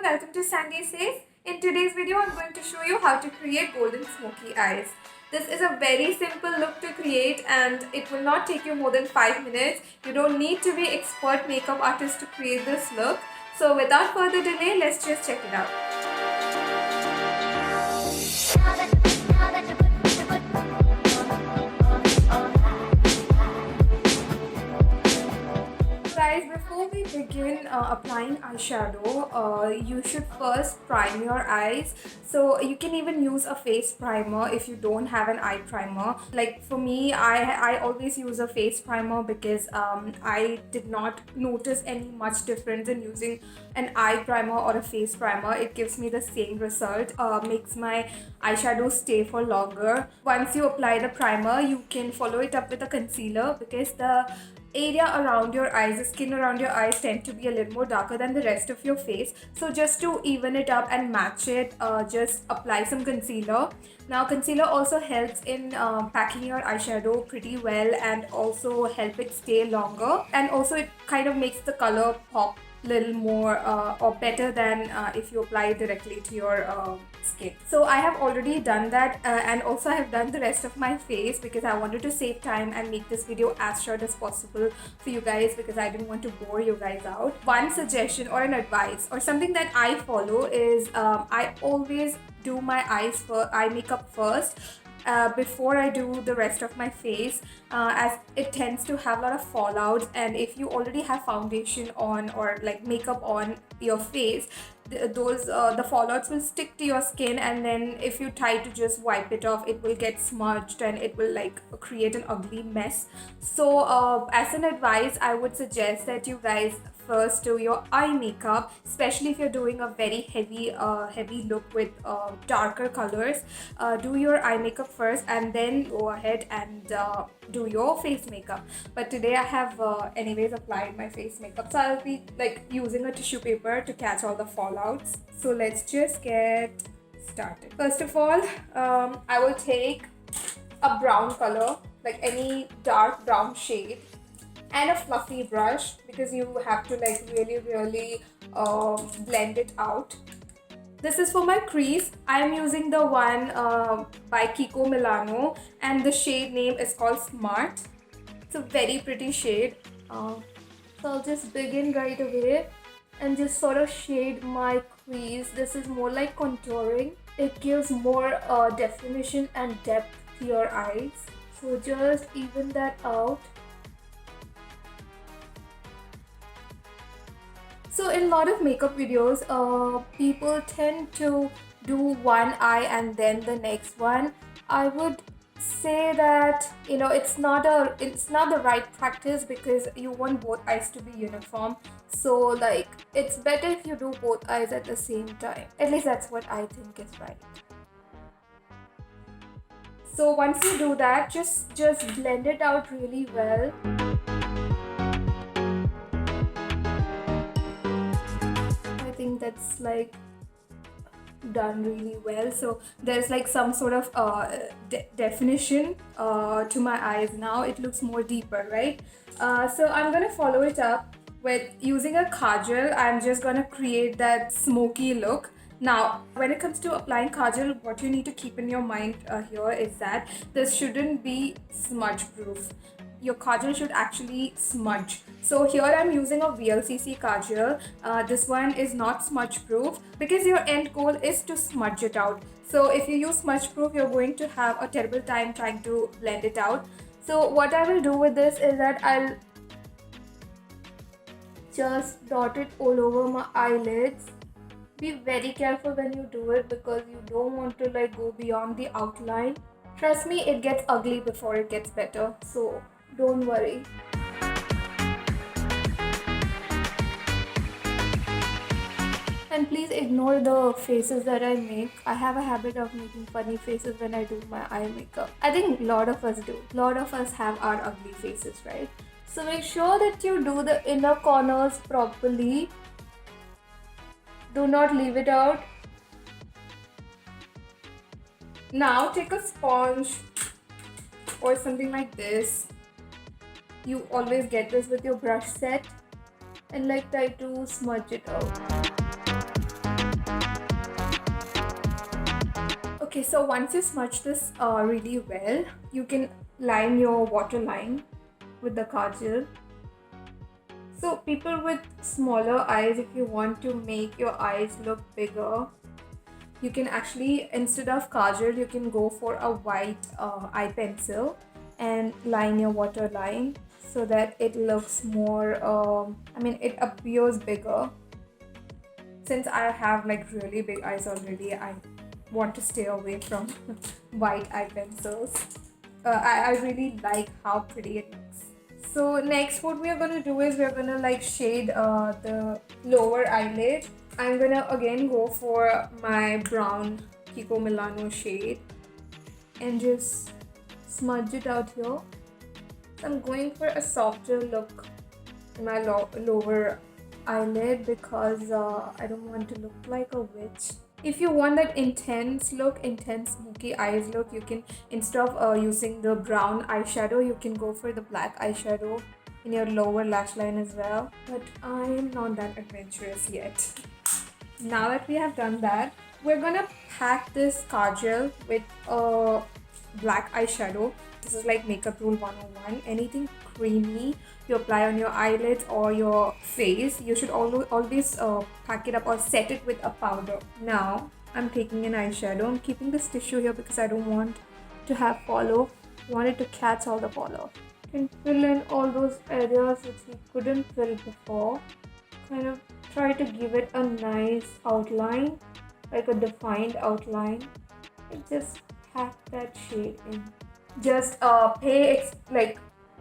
welcome to Sandy Says. In today's video, I'm going to show you how to create golden smoky eyes. This is a very simple look to create and it will not take you more than 5 minutes. You don't need to be expert makeup artist to create this look. So without further delay, let's just check it out. Guys, before we begin applying eyeshadow, you should first prime your eyes. So you can even use a face primer if you don't have an eye primer. Like for me, I always use a face primer because I did not notice any much difference in using an eye primer or a face primer. It gives me the same result, makes my eyeshadow stay for longer. Once you apply the primer, you can follow it up with a concealer because the area around your eyes, the skin around your eyes tend to be a little more darker than the rest of your face. So just to even it up and match it, just apply some concealer. Now concealer also helps in packing your eyeshadow pretty well and also help it stay longer, and also it kind of makes the color pop little more or better than if you apply it directly to your skin. So I have already done that and also I have done the rest of my face because I wanted to save time and make this video as short as possible for you guys because I didn't want to bore you guys out. One suggestion or an advice or something that I follow is I always do my eye makeup first before I do the rest of my face, as it tends to have a lot of fallouts, and if you already have foundation on or like makeup on your face, the fallouts will stick to your skin, and then if you try to just wipe it off, it will get smudged and it will like create an ugly mess. So as an advice, I would suggest that you guys first do your eye makeup, especially if you're doing a very heavy look with darker colors. Do your eye makeup first and then go ahead and do your face makeup. But today I have anyways applied my face makeup, so I'll be like using a tissue paper to catch all the fallouts. So let's just get started. First of all, I will take a brown color, like any dark brown shade, and a fluffy brush because you have to like really blend it out. This is for my crease. I am using the one by Kiko Milano and the shade name is called Smart. It's a very pretty shade. So I'll just begin right away and just sort of shade my crease. This is more like contouring. It gives more definition and depth to your eyes. So just even that out. So in a lot of makeup videos, people tend to do one eye and then the next one. I would say that it's not the right practice because you want both eyes to be uniform. So like it's better if you do both eyes at the same time. At least that's what I think is right. So once you do that, just blend it out really well. That's like done really well. So there's like some sort of definition to my eyes now. It looks more deeper, right? So I'm gonna follow it up with using a kajal. I'm just gonna create that smoky look. Now, when it comes to applying kajal, what you need to keep in your mind here is that this shouldn't be smudge proof. Your kajal should actually smudge. So here I'm using a VLCC kajal. This one is not smudge proof because your end goal is to smudge it out. So if you use smudge proof, you're going to have a terrible time trying to blend it out. So what I will do with this is that I'll just dot it all over my eyelids. Be very careful when you do it because you don't want to like go beyond the outline. Trust me, it gets ugly before it gets better. So don't worry. And please ignore the faces that I make. I have a habit of making funny faces when I do my eye makeup. I think a lot of us do. A lot of us have our ugly faces, right? So make sure that you do the inner corners properly. Do not leave it out. Now take a sponge or something like this. You always get this with your brush set and like try to smudge it out. so once you smudge this really well, you can line your waterline with the kajal. So people with smaller eyes, if you want to make your eyes look bigger, you can actually, instead of kajal, you can go for a white eye pencil and line your waterline so that it looks more, it appears bigger. Since I have like really big eyes already, I want to stay away from white eye pencils. I really like how pretty it looks. So next what we are going to do is we're going to like shade the lower eyelid. I'm going to again go for my brown Kiko Milano shade and just smudge it out here. So I'm going for a softer look in my lower eyelid because I don't want to look like a witch. If you want that intense look, intense smoky eyes look, you can, instead of using the brown eyeshadow, you can go for the black eyeshadow in your lower lash line as well. But I am not that adventurous yet. Now that we have done that, we're gonna pack this kajal with a black eyeshadow. This is like makeup rule 101. Anything creamy you apply on your eyelids or your face, you should always pack it up or set it with a powder. Now I'm taking an eyeshadow. I'm keeping this tissue here because I don't want to have follow. I want it to catch all the follow. You can fill in all those areas which we couldn't fill before. Kind of try to give it a nice outline, like a defined outline, and just pack that shade in. Just pay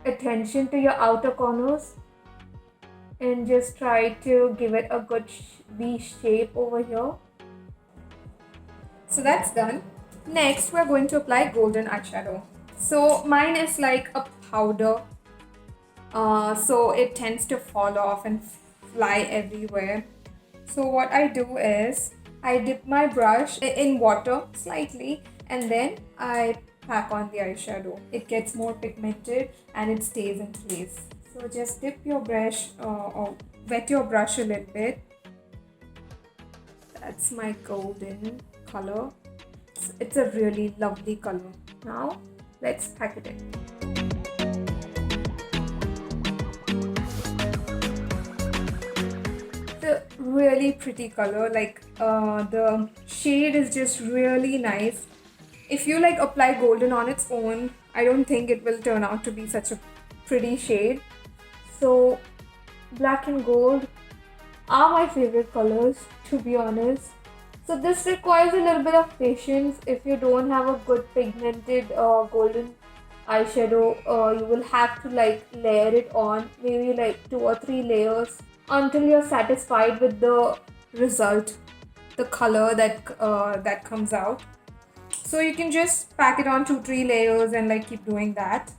attention to your outer corners and just try to give it a good V shape over here. So that's done. Next we're going to apply golden eyeshadow. So mine is like a powder, so it tends to fall off and fly everywhere. So what I do is I dip my brush in water slightly and then I pack on the eyeshadow. It gets more pigmented and it stays in place. So just dip your brush or wet your brush a little bit. That's my golden color. It's a really lovely color. Now let's pack it in. It's a really pretty color, like the shade is just really nice. If you like apply golden on its own, I don't think it will turn out to be such a pretty shade. So black and gold are my favorite colors, to be honest. So this requires a little bit of patience. If you don't have a good pigmented golden eyeshadow, you will have to like layer it on, maybe like 2 or 3 layers until you're satisfied with the result, the color that comes out. So you can just pack it on 2-3 layers and like keep doing that.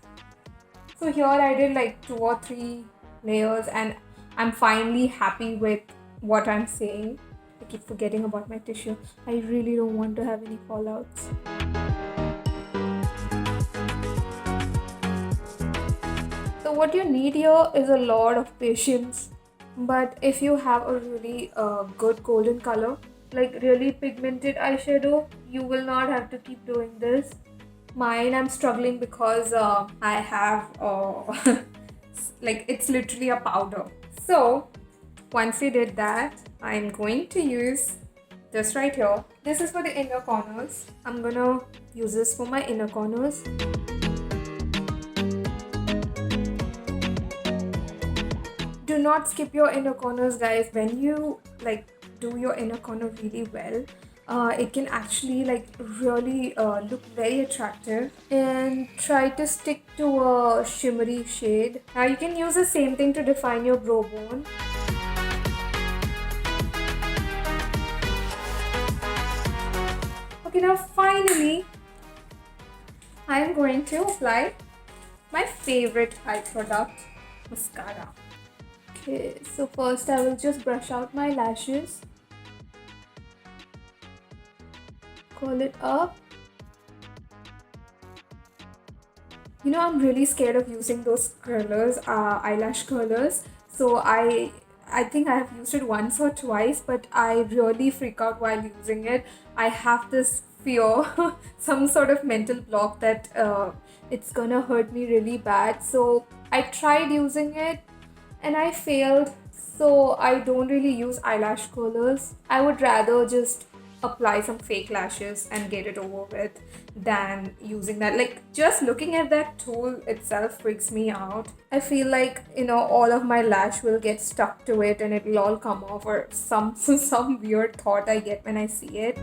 So here I did like 2 or 3 layers and I'm finally happy with what I'm saying. I keep forgetting about my tissue. I really don't want to have any fallouts. So what you need here is a lot of patience. But if you have a really good golden color, like really pigmented eyeshadow, you will not have to keep doing this. Mine, I'm struggling because I have like it's literally a powder. So once you did that, I'm going to use this right here. This is for the inner corners. I'm gonna use this for my inner corners. Do not skip your inner corners, guys. When you like do your inner corner really well, it can actually like really look very attractive. And try to stick to a shimmery shade. Now you can use the same thing to define your brow bone. Okay, now finally I am going to apply my favorite eye product, mascara. Okay, so first I will just brush out my lashes, curl it up. You know, I'm really scared of using those curlers, eyelash curlers. So I think I have used it once or twice, but I really freak out while using it. I have this fear, some sort of mental block that it's gonna hurt me really bad. So I tried using it and I failed. So I don't really use eyelash curlers. I would rather just apply some fake lashes and get it over with than using that. Like, just looking at that tool itself freaks me out. I feel like, all of my lash will get stuck to it and it'll all come off, or some weird thought I get when I see it.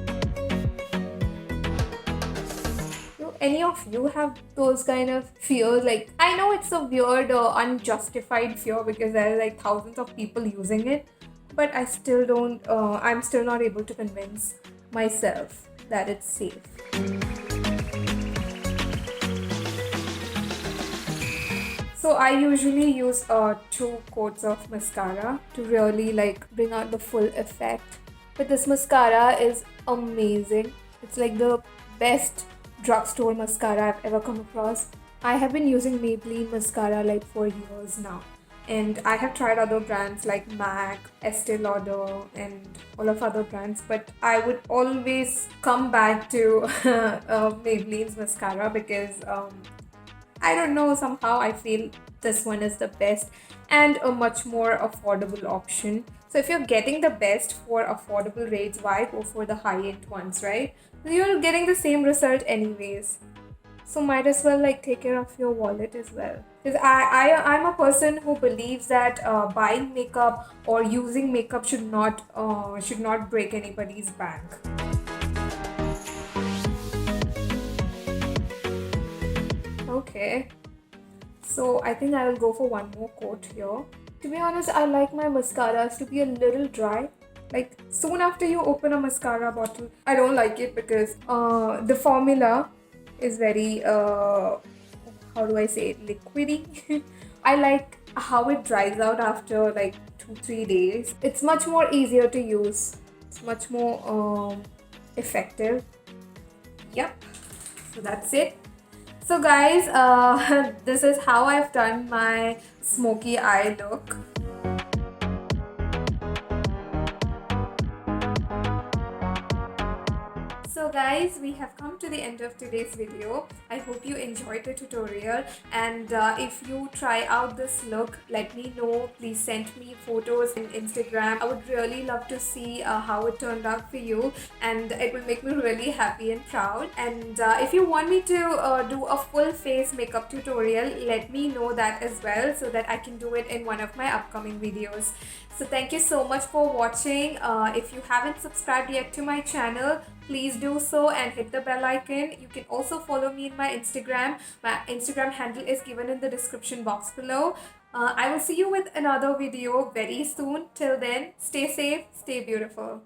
Do any of you have those kind of fears? Like, I know it's a weird unjustified fear because there are like thousands of people using it, but I still don't, I'm still not able to convince myself that it's safe. So I usually use 2 coats of mascara to really like bring out the full effect. But this mascara is amazing. It's like the best drugstore mascara I've ever come across. I have been using Maybelline mascara like for years now. And I have tried other brands like MAC, Estee Lauder, and all of other brands, but I would always come back to Maybelline's mascara because I don't know, somehow I feel this one is the best and a much more affordable option. So if you're getting the best for affordable rates, why go for the high-end ones, right? You're getting the same result anyways. So might as well like take care of your wallet as well. Because I'm a person who believes that buying makeup or using makeup should not break anybody's bank. Okay, so I think I will go for one more coat here. To be honest, I like my mascaras to be a little dry. Like, soon after you open a mascara bottle, I don't like it because the formula is very, how do I say it, liquidy. I like how it dries out after like 2-3 days. It's much more easier to use. It's much more effective. Yep, so that's it. So guys, this is how I've done my smoky eye look. So guys, we have come to the end of today's video. I hope you enjoyed the tutorial, and if you try out this look, let me know. Please send me photos on Instagram. I would really love to see how it turned out for you, and it will make me really happy and proud. And if you want me to do a full face makeup tutorial, let me know that as well so that I can do it in one of my upcoming videos. So thank you so much for watching. If you haven't subscribed yet to my channel, please do so and hit the bell icon. You can also follow me in my Instagram. My Instagram handle is given in the description box below. I will see you with another video very soon. Till then, stay safe, stay beautiful.